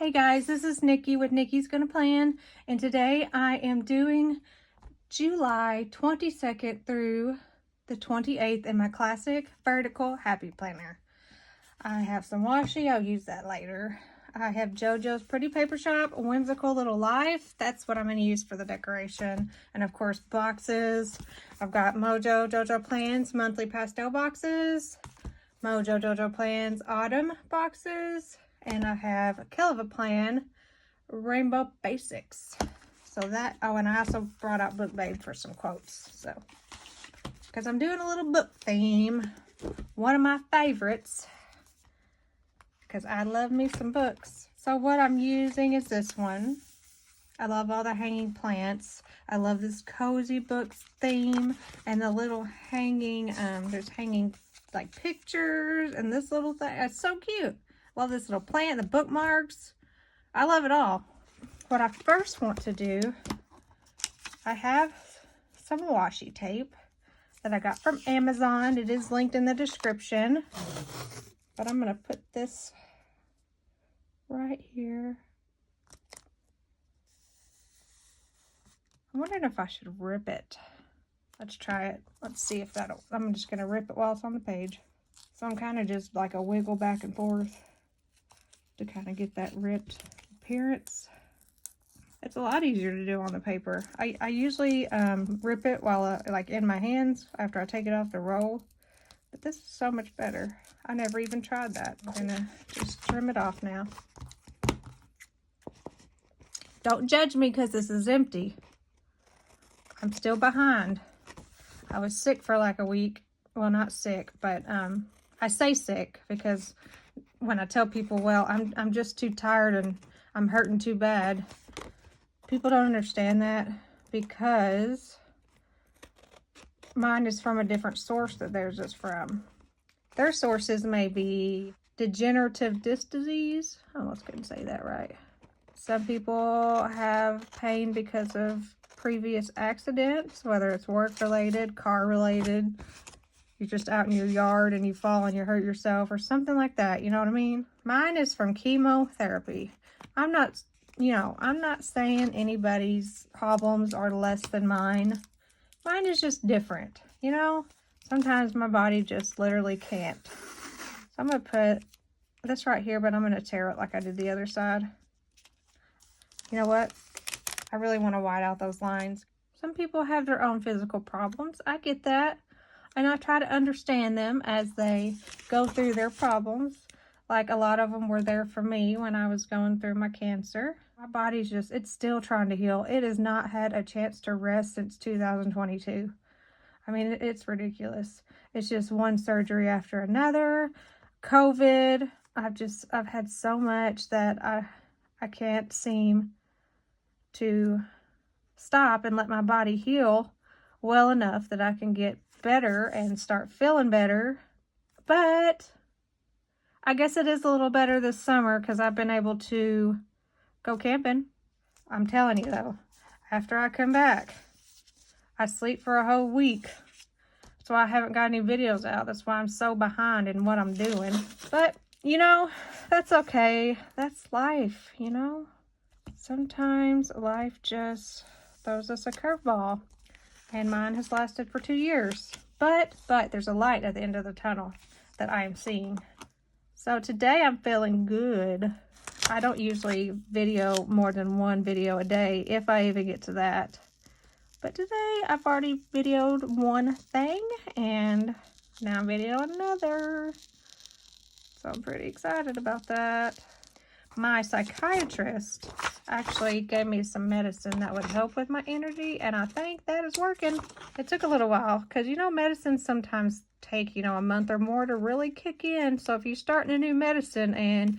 Hey guys, this is Nikki with Nikki's Gonna Plan, and today I am doing July 22nd through the 28th in my classic vertical happy planner. I have some washi, I'll use that later. I have Jojo's Pretty Paper Shop, Whimsical Little Life. That's what I'm going to use for the decoration. And of course, boxes. I've got Jojo Plans monthly pastel boxes, Jojo Plans autumn boxes, and I have Kelva Plan Rainbow Basics. So that, oh, and I also brought out Book Babe for some quotes. So, because I'm doing a little book theme, one of my favorites, because I love me some books. So what I'm using is this one. I love all the hanging plants. I love this cozy books theme and the little hanging, there's hanging like pictures and this little thing. It's so cute. Love this little plant, the bookmarks. I love it all. What I first want to do, I have some washi tape that I got from Amazon. It is linked in the description. But I'm going to put this right here. I'm wondering if I should rip it. Let's try it. Let's see if that'll, I'm just going to rip it while it's on the page. So I'm kind of just like a wiggle back and forth to kind of get that ripped appearance. It's a lot easier to do on the paper. I usually rip it while like in my hands after I take it off the roll. But this is so much better. I never even tried that. I'm gonna just trim it off now. Don't judge me because this is empty. I'm still behind. I was sick for like a week. Well, not sick, but I say sick because when I tell people, well, I'm just too tired and I'm hurting too bad, people don't understand that because mine is from a different source that theirs is from. Their sources may be degenerative disc disease. I almost couldn't say that right. Some people have pain because of previous accidents, whether it's work related, car related. You're just out in your yard and you fall and you hurt yourself or something like that. You know what I mean? Mine is from chemotherapy. I'm not, I'm not saying anybody's problems are less than mine. Mine is just different, Sometimes my body just literally can't. So I'm going to put this right here, but I'm going to tear it like I did the other side. You know what? I really want to white out those lines. Some people have their own physical problems. I get that. And I try to understand them as they go through their problems. Like a lot of them were there for me when I was going through my cancer. My body's just, it's still trying to heal. It has not had a chance to rest since 2022. I mean, it's ridiculous. It's just one surgery after another. COVID. I've had so much that I can't seem to stop and let my body heal well enough that I can get better and start feeling better. But I guess it is a little better this summer because I've been able to go camping. I'm telling you though, after I come back, I sleep for a whole week. That's why I haven't got any videos out. That's why I'm so behind in what I'm doing. But, that's okay. That's life, Sometimes life just throws us a curveball. And mine has lasted for 2 years. But there's a light at the end of the tunnel that I am seeing. So today I'm feeling good. I don't usually video more than one video a day, if I even get to that. But today I've already videoed one thing, and now I'm videoing another. So I'm pretty excited about that. My psychiatrist actually gave me some medicine that would help with my energy, and I think that is working. It took a little while because medicines sometimes take a month or more to really kick in. So if you're starting a new medicine and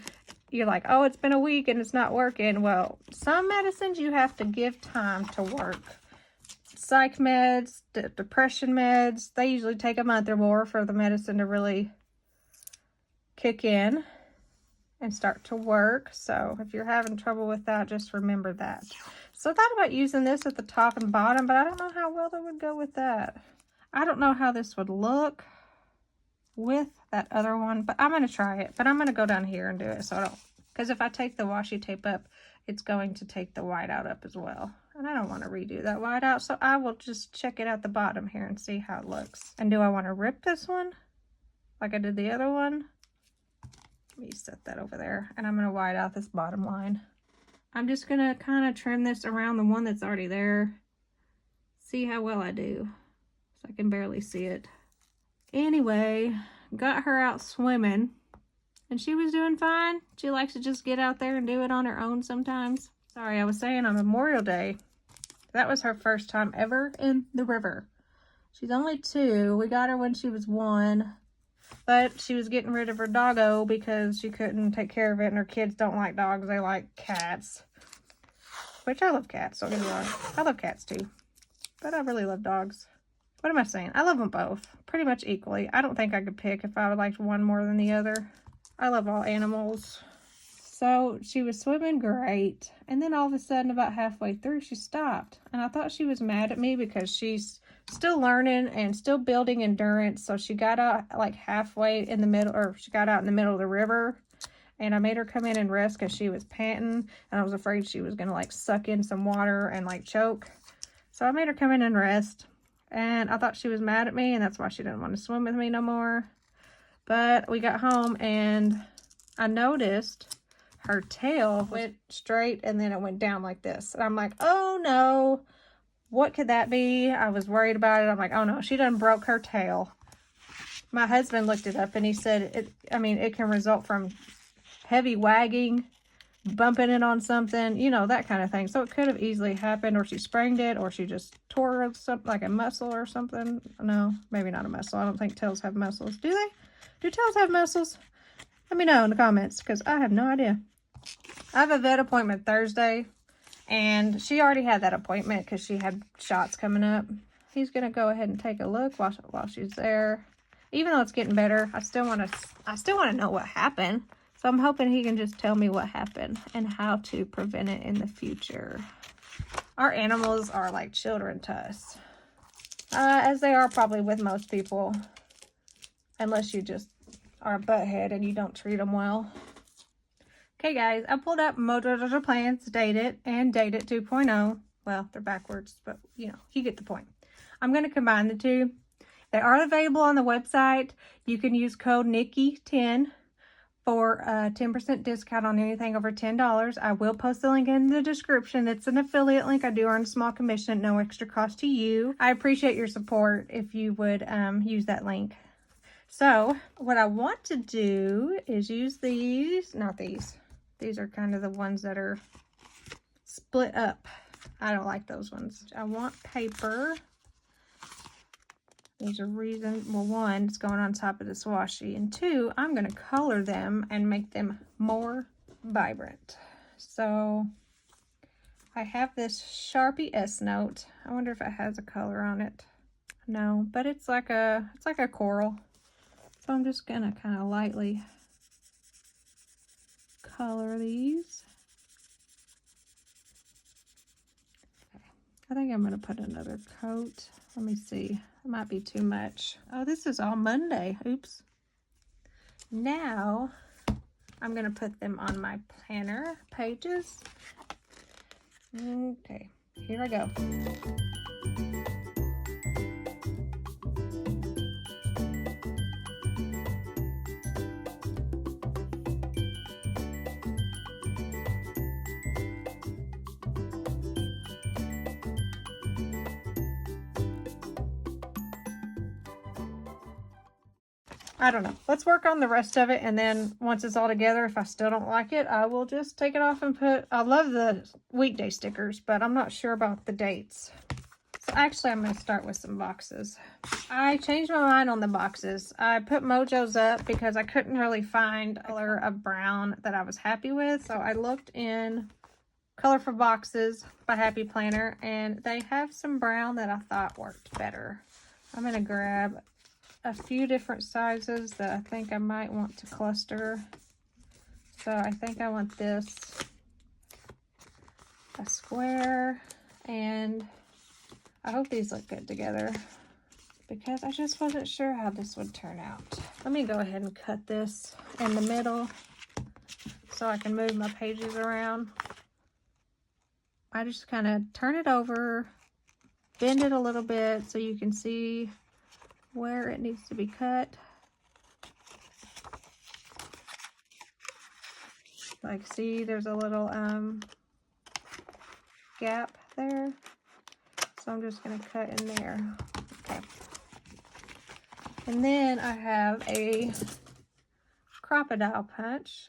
you're like, oh, it's been a week and it's not working, well, some medicines you have to give time to work. Psych meds, depression meds, they usually take a month or more for the medicine to really kick in and start to work. So if you're having trouble with that, just remember that. So I thought about using this at the top and bottom, but I don't know how well that would go with that. I don't know how this would look with that other one, but I'm going to try it. But I'm going to go down here and do it so I don't Because if I take the washi tape up, it's going to take the white out up as well. And I don't want to redo that white out, so I will just check it at the bottom here and see how it looks. And do I want to rip this one like I did the other one? Let me set that over there. And I'm going to white out this bottom line. I'm just going to kind of trim this around the one that's already there. See how well I do. So I can barely see it. Anyway, got her out swimming. And she was doing fine. She likes to just get out there and do it on her own sometimes. Sorry, I was saying on Memorial Day, that was her first time ever in the river. She's only 2. We got her when she was 1. But she was getting rid of her doggo because she couldn't take care of it. And her kids don't like dogs. They like cats. Which I love cats, don't get me wrong. I love cats too. But I really love dogs. What am I saying? I love them both. Pretty much equally. I don't think I could pick if I would like one more than the other. I love all animals. So she was swimming great. And then all of a sudden, about halfway through, she stopped. And I thought she was mad at me because she's still learning and still building endurance. So she got out like halfway in the middle, or she got out in the middle of the river. And I made her come in and rest because she was panting. And I was afraid she was going to like suck in some water and like choke. So I made her come in and rest. And I thought she was mad at me. And that's why she didn't want to swim with me no more. But we got home and I noticed her tail went straight and then it went down like this. And I'm like, oh no, what could that be? I was worried about it. I'm like, oh no, she done broke her tail. My husband looked it up and he said, it can result from heavy wagging, bumping it on something, you know, that kind of thing. So it could have easily happened, or she sprained it, or she just tore something like a muscle or something. No, maybe not a muscle. I don't think tails have muscles. Do they? Do tails have muscles? Let me know in the comments because I have no idea. I have a vet appointment Thursday and she already had that appointment because she had shots coming up. He's going to go ahead and take a look while she's there. Even though it's getting better, I still want to know what happened. So I'm hoping he can just tell me what happened and how to prevent it in the future. Our animals are like children to us. As they are probably with most people. Unless you just are a butthead and you don't treat them well. Okay, guys, I pulled up Jojo Plants, Date It, and Date It 2.0. Well, they're backwards, but, you know, you get the point. I'm going to combine the two. They are available on the website. You can use code Nikki10 for a 10% discount on anything over $10. I will post the link in the description. It's an affiliate link. I do earn a small commission at no extra cost to you. I appreciate your support if you would use that link. So what I want to do is use these, not these. These are kind of the ones that are split up. I don't like those ones. I want paper. There's a reason. Well, one, it's going on top of this washi. And 2, I'm going to color them and make them more vibrant. So I have this Sharpie S Note. I wonder if it has a color on it. No, but it's like a coral. So I'm just going to kind of lightly color these. Okay. I think I'm going to put another coat. Let me see. It might be too much. Oh, this is all Monday. Oops. Now, I'm going to put them on my planner pages. Okay, here I go. I don't know. Let's work on the rest of it, and then once it's all together, if I still don't like it, I will just take it off and I love the weekday stickers, but I'm not sure about the dates. So actually, I'm going to start with some boxes. I changed my mind on the boxes. I put Mojo's up because I couldn't really find a color of brown that I was happy with, so I looked in Colorful Boxes by Happy Planner, and they have some brown that I thought worked better. I'm going to grab a few different sizes that I think I might want to cluster. So I think I want this, a square, and I hope these look good together because I just wasn't sure how this would turn out. Let me go ahead and cut this in the middle so I can move my pages around. I just kind of turn it over, bend it a little bit so you can see where it needs to be cut. Like, see, there's a little gap there. So I'm just going to cut in there. Okay. And then I have a crocodile punch.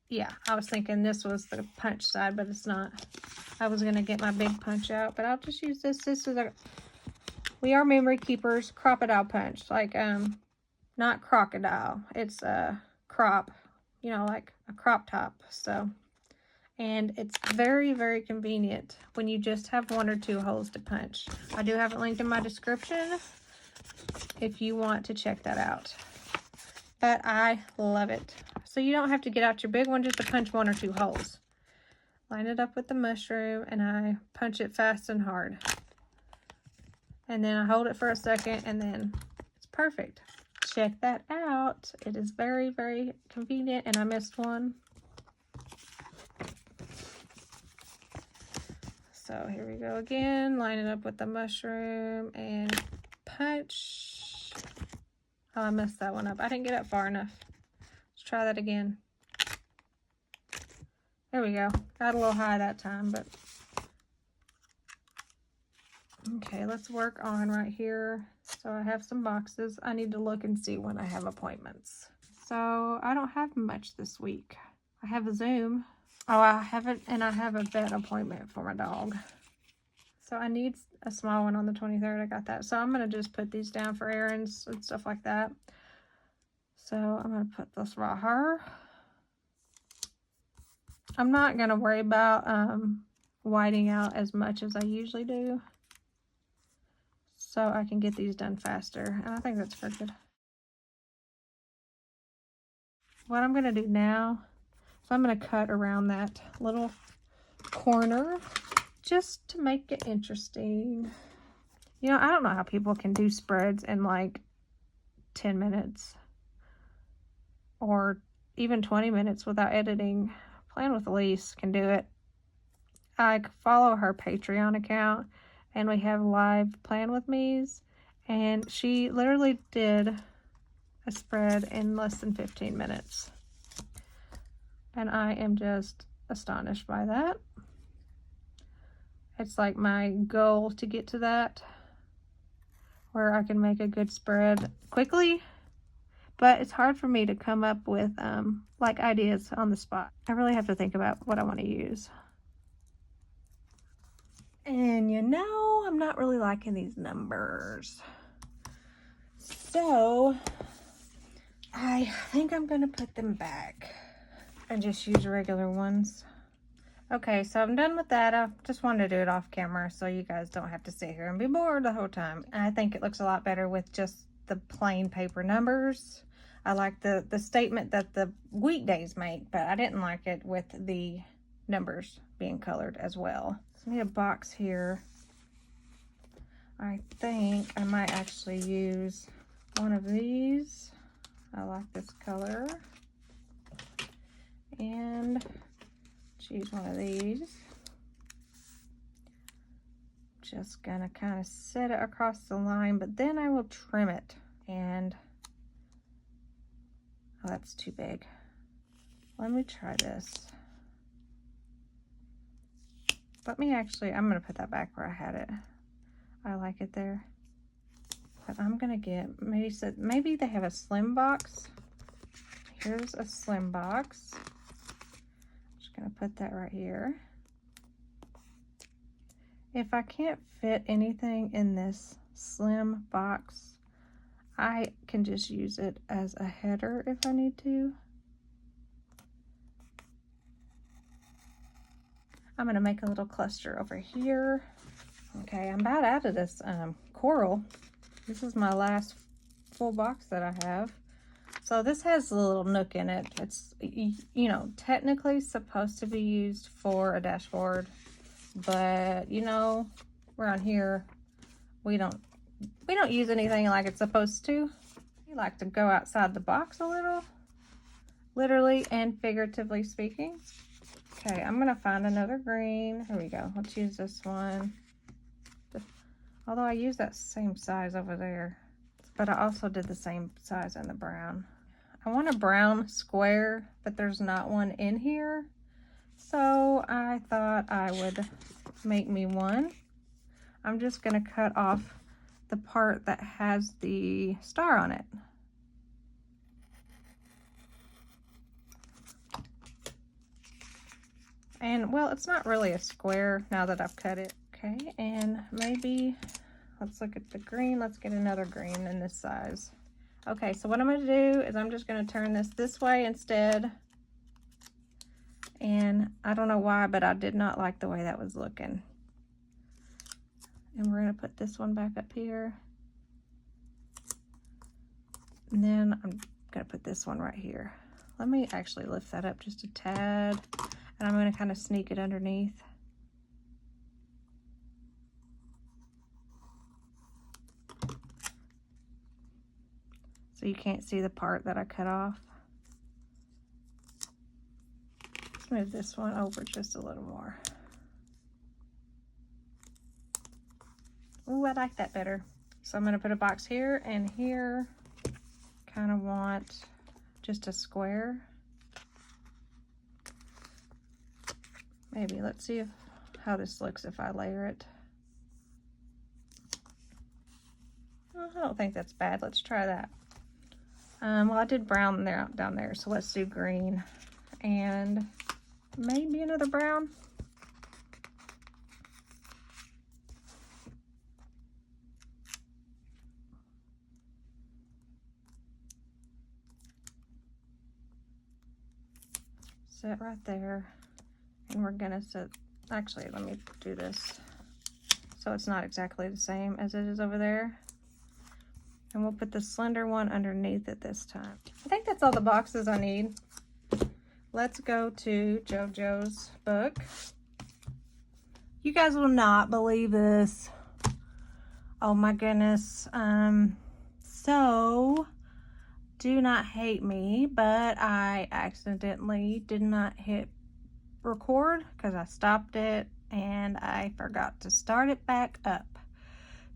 Yeah, I was thinking this was the punch side, but it's not. I was going to get my big punch out, but I'll just use this. This is We Are Memory Keepers crocodile punch. Like, not crocodile. It's a crop, you know, like a crop top. So, and it's very, very convenient when you just have 1 or 2 holes to punch. I do have it linked in my description if you want to check that out. But I love it. So you don't have to get out your big one just to punch 1 or 2 holes. Line it up with the mushroom and I punch it fast and hard. And then I hold it for a second and then it's perfect. Check that out. It is very, very convenient, and I missed one. So here we go again. Line it up with the mushroom and punch. Oh, I messed that one up. I didn't get up far enough. Let's try that again. There we go. Got a little high that time, but okay, let's work on right here. So I have some boxes. I need to look and see when I have appointments. So I don't have much this week. I have a Zoom. Oh, I haven't, and I have a vet appointment for my dog. So I need a small one on the 23rd. I got that. So I'm going to just put these down for errands and stuff like that. So I'm going to put this right here. I'm not going to worry about whiting out as much as I usually do, so I can get these done faster. And I think that's pretty good. What I'm going to do now, so I'm going to cut around that little corner just to make it interesting. You know, I don't know how people can do spreads in like 10 minutes or even 20 minutes without editing. Plan with Elise can do it. I follow her Patreon account and we have live Plan With Me's, and she literally did a spread in less than 15 minutes. And I am just astonished by that. It's like my goal to get to that, where I can make a good spread quickly, but it's hard for me to come up with like ideas on the spot. I really have to think about what I want to use. And you know, I'm not really liking these numbers. So I think I'm gonna put them back and just use regular ones. Okay, so I'm done with that. I just wanted to do it off camera so you guys don't have to sit here and be bored the whole time. I think it looks a lot better with just the plain paper numbers. I like the statement that the weekdays make, but I didn't like it with the numbers being colored as well. So I need a box here. I think I might actually use one of these. I like this color. And choose one of these. Just gonna kind of set it across the line, but then I will trim it. And oh, that's too big. Let me try this. I'm gonna put that back where I had it. I like it there. But I'm gonna get, maybe they have a slim box. Here's a slim box. Just gonna put that right here. If I can't fit anything in this slim box, I can just use it as a header if I need to. I'm gonna make a little cluster over here. Okay, I'm about out of this coral. This is my last full box that I have. So this has a little nook in it. It's, you know, technically supposed to be used for a dashboard, but you know, around here, we don't use anything like it's supposed to. We like to go outside the box a little. literally and figuratively speaking. Okay, I'm gonna find another green. Here we go. Let's use this one. Although I used that same size over there, but I also did the same size in the brown. I want a brown square, but there's not one in here. So I thought I would make me one. I'm just gonna cut off the part that has the star on it. And well, it's not really a square now that I've cut it. Okay, and maybe, let's look at the green. Let's get another green in this size. Okay, so what I'm gonna do is I'm just gonna turn this way instead. And I don't know why, but I did not like the way that was looking. And we're gonna put this one back up here. And then I'm gonna put this one right here. Let me actually lift that up just a tad. And I'm gonna kind of sneak it underneath. So you can't see the part that I cut off. Let's move this one over just a little more. Ooh, I like that better. So I'm gonna put a box here and here. Kind of want just a square. Maybe, let's see how this looks if I layer it. Oh, I don't think that's bad. Let's try that. Well, I did brown there down there, so let's do green and maybe another brown. Set right there. And we're gonna set, actually, let me do this so it's not exactly the same as it is over there. And we'll put the slender one underneath it this time. I think that's all the boxes I need. Let's go to Jojo's book. You guys will not believe this. Oh my goodness. So do not hate me, but I accidentally did not hit record because I stopped it and I forgot to start it back up.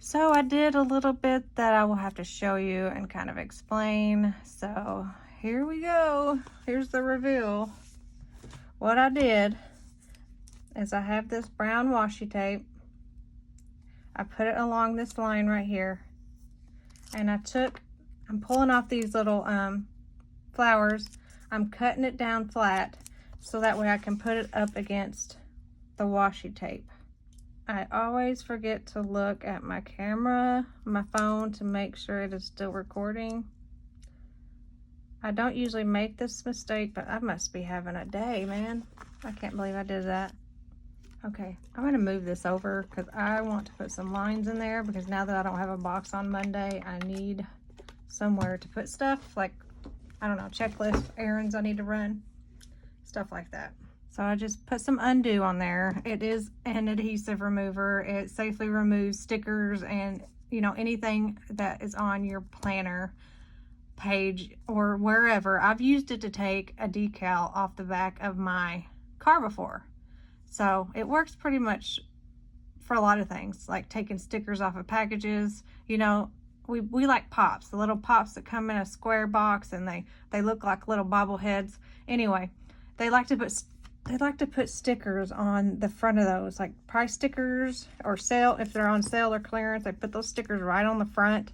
So I did a little bit that I will have to show you and kind of explain. So here we go. Here's the reveal. What I did is I have this brown washi tape. I put it along this line right here. And I'm pulling off these little flowers. I'm cutting it down flat so that way I can put it up against the washi tape. I always forget to look at my camera, my phone, to make sure it is still recording. I don't usually make this mistake, but I must be having a day, man. I can't believe I did that. Okay, I'm gonna move this over because I want to put some lines in there, because now that I don't have a box on Monday, I need somewhere to put stuff like, I don't know, checklists, errands I need to run, stuff like that. So I just put some undo on there. It is an adhesive remover. It safely removes stickers and, you know, anything that is on your planner page or wherever. I've used it to take a decal off the back of my car before. So it works pretty much for a lot of things, like taking stickers off of packages. You know, we like pops, the little pops that come in a square box and they look like little bobbleheads. Anyway, they like to put stickers on the front of those, like price stickers or sale. If they're on sale or clearance, they put those stickers right on the front.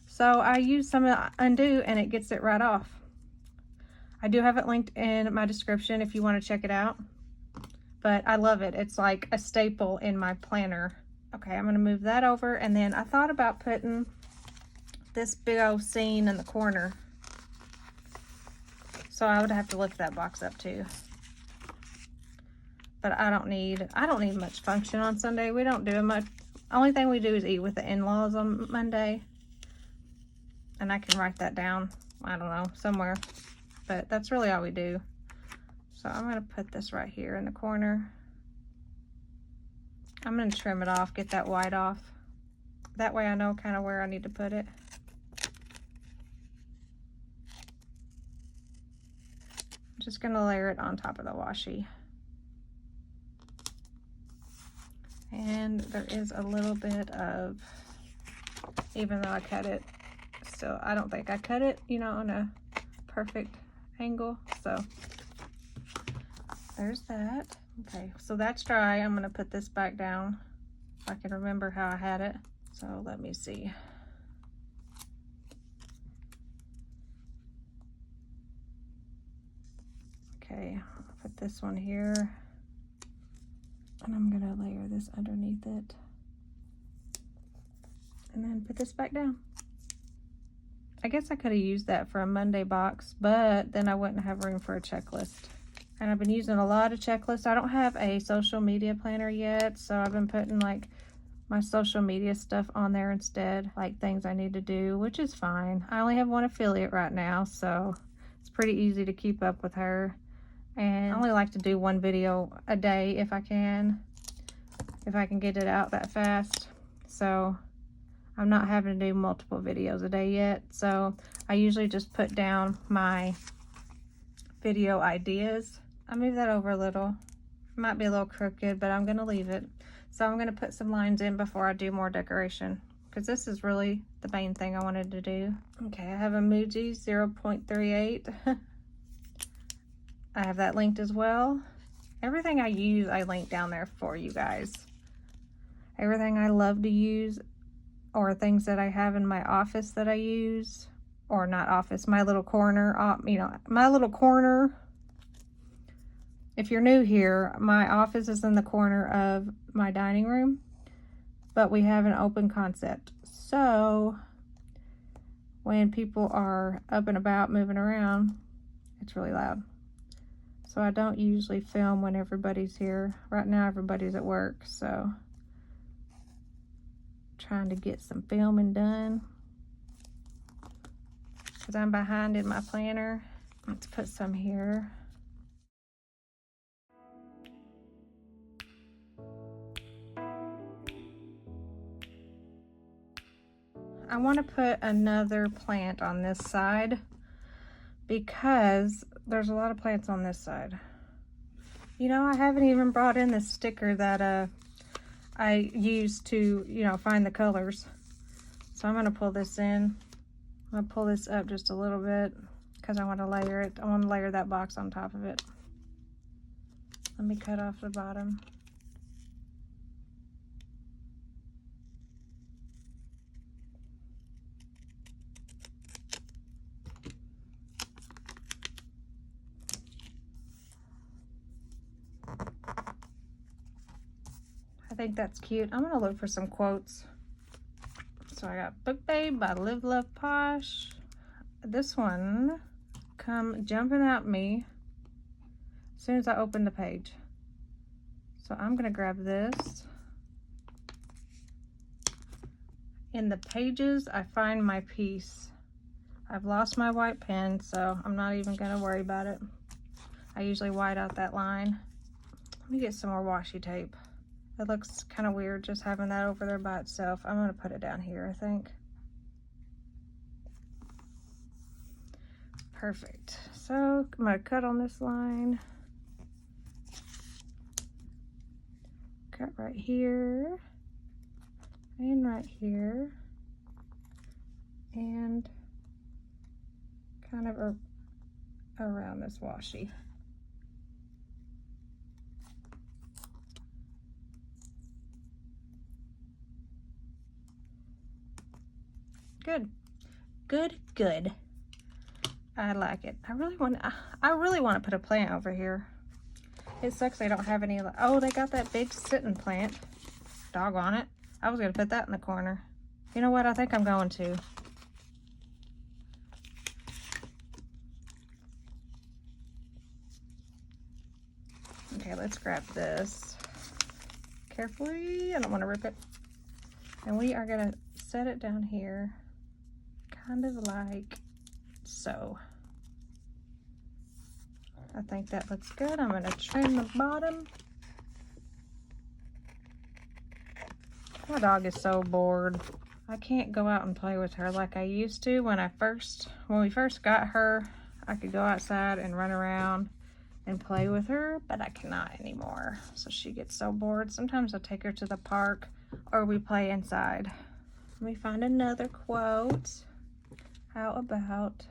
So I use some of the undo and it gets it right off. I do have it linked in my description if you want to check it out. But I love it. It's like a staple in my planner. Okay, I'm gonna move that over, and then I thought about putting this big old scene in the corner. So I would have to lift that box up too. But I don't need much function on Sunday. We don't do much. Only thing we do is eat with the in-laws on Monday. And I can write that down, I don't know, somewhere. But that's really all we do. So I'm gonna put this right here in the corner. I'm gonna trim it off, get that white off. That way I know kind of where I need to put it. just gonna layer it on top of the washi. And there is a little bit of, even though I cut it, still, I don't think I cut it, you know, on a perfect angle. So there's that. Okay, so that's dry. I'm gonna put this back down if I can remember how I had it. So let me see. Okay, I'll put this one here, and I'm gonna layer this underneath it, and then put this back down. I guess I could have used that for a Monday box, but then I wouldn't have room for a checklist. And I've been using a lot of checklists. I don't have a social media planner yet, so I've been putting like my social media stuff on there instead, like things I need to do, which is fine. I only have one affiliate right now, so it's pretty easy to keep up with her. And I only like to do one video a day if I can get it out that fast. So I'm not having to do multiple videos a day yet. So I usually just put down my video ideas. I move that over a little. It might be a little crooked, but I'm gonna leave it. So I'm gonna put some lines in before I do more decoration, because this is really the main thing I wanted to do. Okay, I have a Muji 0.38. I have that linked as well. Everything I use, I link down there for you guys. Everything I love to use, or things that I have in my office that I use, or not office, my little corner, you know, my little corner. If you're new here, my office is in the corner of my dining room, but we have an open concept. So when people are up and about moving around, it's really loud. So I don't usually film when everybody's here. Right now everybody's at work, so trying to get some filming done because I'm behind in my planner. Let's put some here. I want to put another plant on this side because there's a lot of plants on this side. You know, I haven't even brought in the sticker that I use to, you know, find the colors. So I'm going to pull this in. I'm going to pull this up just a little bit because I want to layer it. I want to layer that box on top of it. Let me cut off the bottom. I think that's cute. I'm gonna look for some quotes. So I got Book Babe by Live Love Posh. This one come jumping at me as soon as I open the page. So I'm gonna grab this. In the pages, I find my peace. I've lost my white pen, so I'm not even gonna worry about it. I usually white out that line. Let me get some more washi tape. It looks kind of weird just having that over there by itself. I'm going to put it down here, I think. Perfect. So I'm going to cut on this line. Cut right here. And right here. And kind of around this washi. Good, good, good. I like it. I really want to put a plant over here. It sucks they don't have any. Oh, they got that big sitting plant. Doggone it. I was gonna put that in the corner. You know what? I think I'm going to. Okay, let's grab this carefully. I don't want to rip it. And we are gonna set it down here. Kind of like so. I think that looks good. I'm going to trim the bottom. My dog is so bored. I can't go out and play with her like I used to when we first got her. I could go outside and run around and play with her, but I cannot anymore. So she gets so bored. Sometimes I take her to the park or we play inside. Let me find another quote. How about,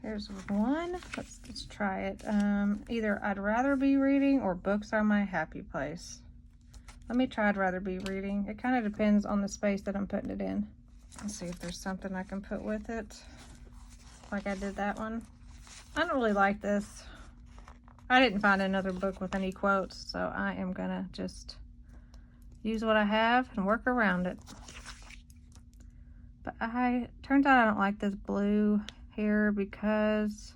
here's one. Let's try it. Either I'd rather be reading or books are my happy place. Let me try I'd rather be reading. It kind of depends on the space that I'm putting it in. Let's see if there's something I can put with it. Like I did that one. I don't really like this. I didn't find another book with any quotes, so I am gonna just use what I have and work around it. But turns out I don't like this blue here because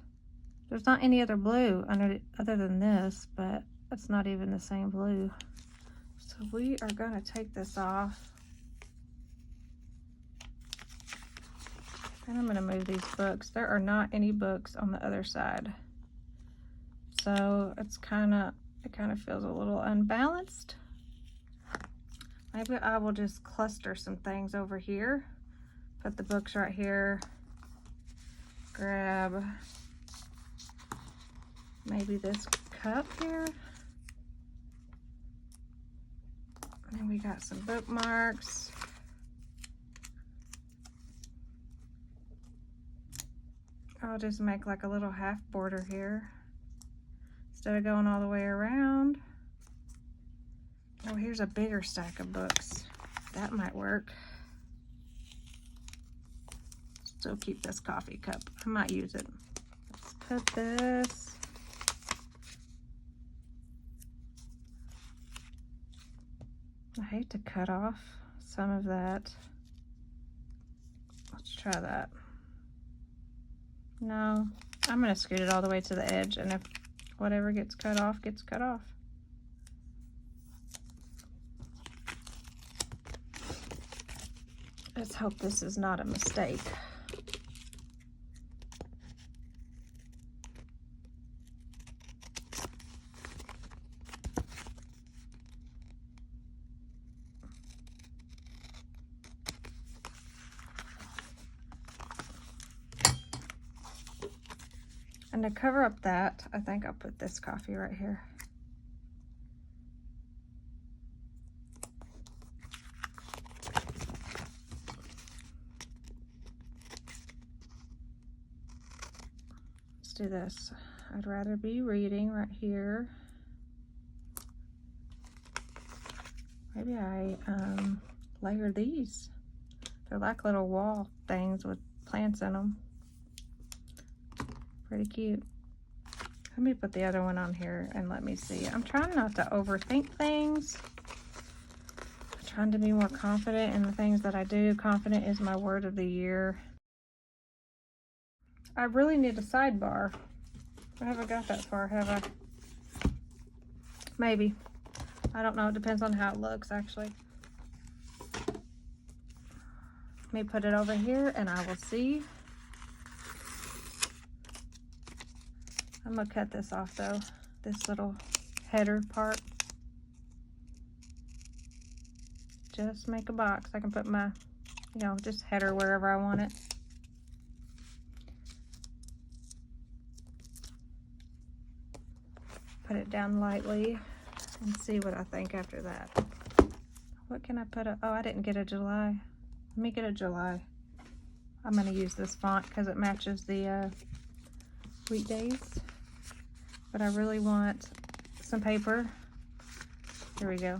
there's not any other blue under it other than this, but it's not even the same blue. So we are gonna take this off. And I'm gonna move these books. There are not any books on the other side. So it kind of feels a little unbalanced. Maybe I will just cluster some things over here. Put the books right here. Grab maybe this cup here. And then we got some bookmarks. I'll just make like a little half border here instead of going all the way around. Oh, here's a bigger stack of books. That might work. Still keep this coffee cup. I might use it. Let's put this. I hate to cut off some of that. Let's try that. No, I'm gonna scoot it all the way to the edge, and if whatever gets cut off, gets cut off. Let's hope this is not a mistake. And to cover up that, I think I'll put this coffee right here. Let's do this. I'd rather be reading right here. Maybe I layer these. They're like little wall things with plants in them. Pretty cute. Let me put the other one on here and let me see. I'm trying not to overthink things. I'm trying to be more confident in the things that I do. Confident is my word of the year. I really need a sidebar. I haven't got that far, have I? Maybe. I don't know. It depends on how it looks, actually. Let me put it over here and I will see. I'm gonna cut this off though, this little header part. Just make a box. I can put my, just header wherever I want it. Put it down lightly and see what I think after that. What can I put up? Oh, I didn't get a July. Let me get a July. I'm gonna use this font because it matches the weekdays. But I really want some paper. Here we go.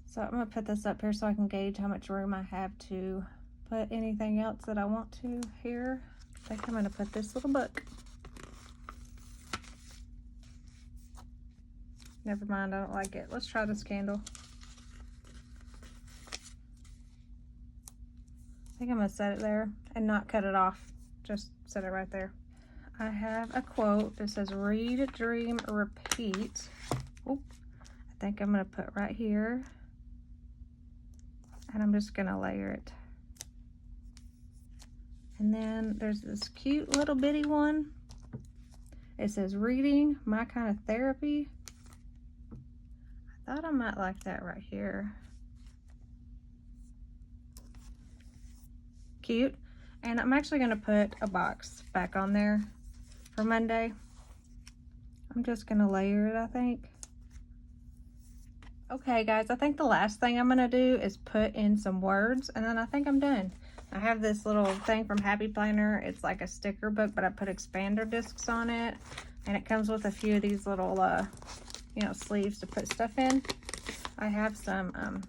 So I'm gonna put this up here so I can gauge how much room I have to put anything else that I want to here. I think I'm gonna put this little book. Never mind, I don't like it. Let's try this candle. I think I'm gonna set it there and not cut it off. Just set it right there. I have a quote that says, read, dream, repeat. Oop. I think I'm gonna put right here. And I'm just gonna layer it. And then there's this cute little bitty one. It says, reading, my kind of therapy. I thought I might like that right here. Cute. And I'm actually going to put a box back on there for Monday. I'm just going to layer it, I think. Okay, guys, I think the last thing I'm going to do is put in some words, and then I think I'm done. I have this little thing from Happy Planner. It's like a sticker book, but I put expander discs on it, and it comes with a few of these little, you know, sleeves to put stuff in. I have some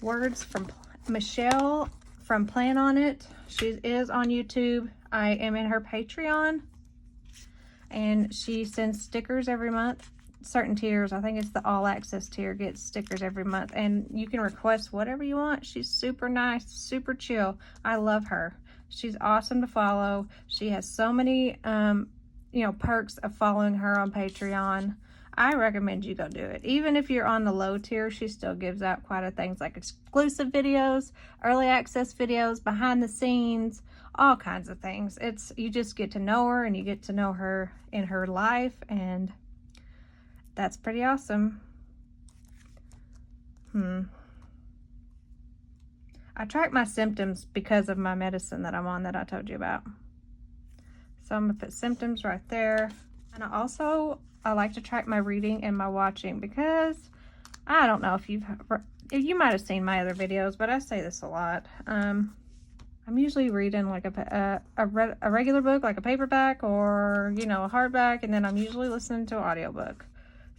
words from Michelle from Plan On It. She is on YouTube. I am in her Patreon, and she sends stickers every month. Certain tiers, I think it's the all access tier, gets stickers every month, and you can request whatever you want. She's super nice, super chill. I love her. She's awesome to follow. She has so many you know, perks of following her on Patreon. I recommend you go do it. Even if you're on the low tier, she still gives out quite a things like exclusive videos, early access videos, behind the scenes, all kinds of things. It's, you just get to know her, and you get to know her in her life, and that's pretty awesome. I track my symptoms because of my medicine that I'm on that I told you about. So I'm gonna put symptoms right there. And I like to track my reading and my watching, because I don't know if you might have seen my other videos, but I say this a lot. I'm usually reading like a regular book, like a paperback, or, you know, a hardback, and then I'm usually listening to an audiobook.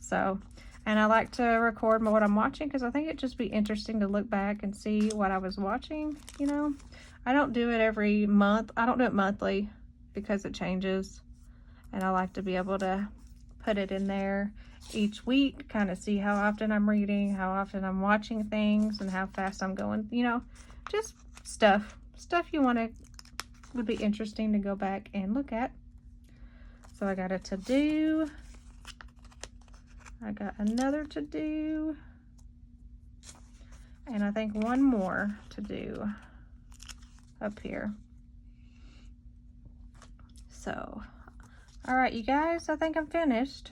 So, and I like to record what I'm watching, because I think it'd just be interesting to look back and see what I was watching, you know. I don't do it every month. I don't do it monthly because it changes, and I like to be able to put it in there each week, kind of see how often I'm reading, how often I'm watching things, and how fast I'm going, you know, just stuff you would be interesting to go back and look at. So I got a to-do. I got another to do, and I think one more to do up here. So, all right, you guys, I think I'm finished.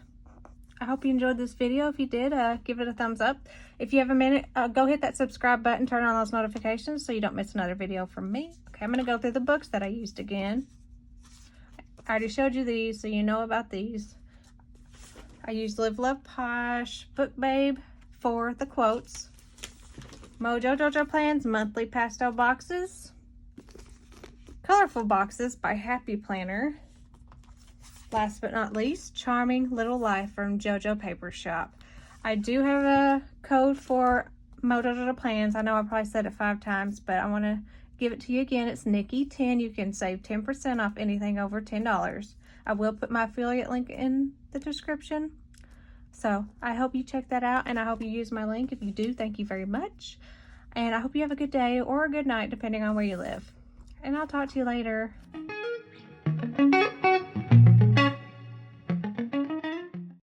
I hope you enjoyed this video. If you did, give it a thumbs up. If you have a minute, go hit that subscribe button, turn on those notifications so you don't miss another video from me. Okay, I'm gonna go through the books that I used again. I already showed you these, so you know about these. I used Live, Love, Posh, Book Babe for the quotes. Mojo Jojo Plans monthly pastel boxes. Colorful boxes by Happy Planner. Last but not least, Charming Little Life from Jojo Paper Shop. I do have a code for Mojo Jojo Plans. I know I probably said it 5 times, but I want to give it to you again. It's Nikki10. You can save 10% off anything over $10. I will put my affiliate link in the description. So I hope you check that out, and I hope you use my link. If you do, thank you very much. And I hope you have a good day or a good night, depending on where you live. And I'll talk to you later.